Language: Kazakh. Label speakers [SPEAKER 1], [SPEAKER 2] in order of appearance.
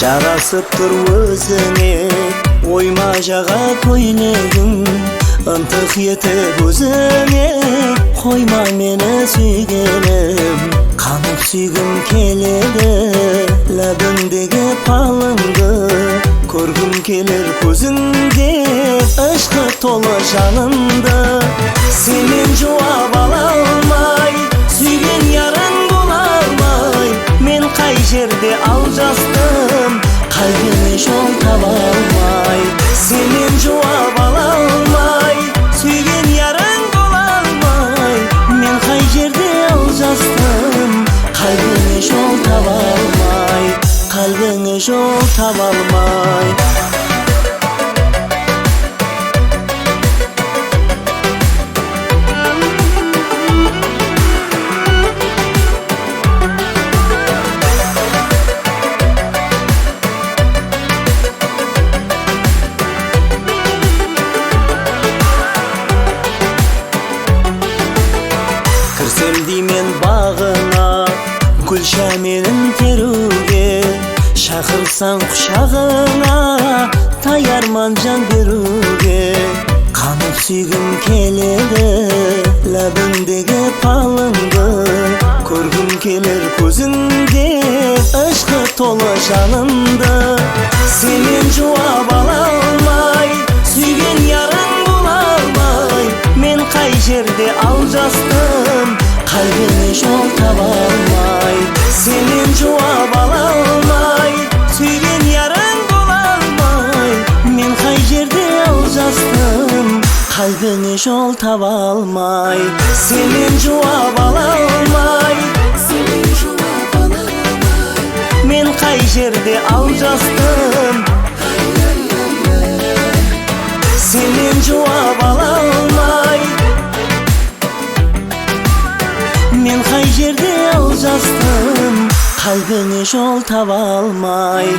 [SPEAKER 1] жарасып тур өзүңө ойма жага көйлөгүң ынтык етип өзүңө койма мени сүйгеним канып сүйгүм келеді лабыңдагы палыңды көргүм келер көзүңде ышкы толы жанымды сенен жуап ала алмай сүйген ярың бола алмай мен кай жерде алжастым калбиме жол таба алмай сенен жуап ала алмай сүйген ярың бола алмай мен кай жерде алжастым калбиме жол таба алмай калбиңе жол таба алмай кирсем деймен багына гүлша менин терүүгө шакырсаң кучагыңа таярман жан берүүгө канып сүйгүм келеді лабыңдагы палыңды көргүм келер көзүңде ышкы толы жанымды сенен жуап ала алмай сүйген ярың бола алмай мен кай жерде алжастым калбиме жол таба алмай сенен жуап ала алмай сүйген ярың бола алмай мен кай жерде алжастым калбиңе жол таба алмай сенен жуап ала алмай мен кай жерде алжастым сенен жуап ала алмай мен кай жерде алжастым калбиңе жол таба алмай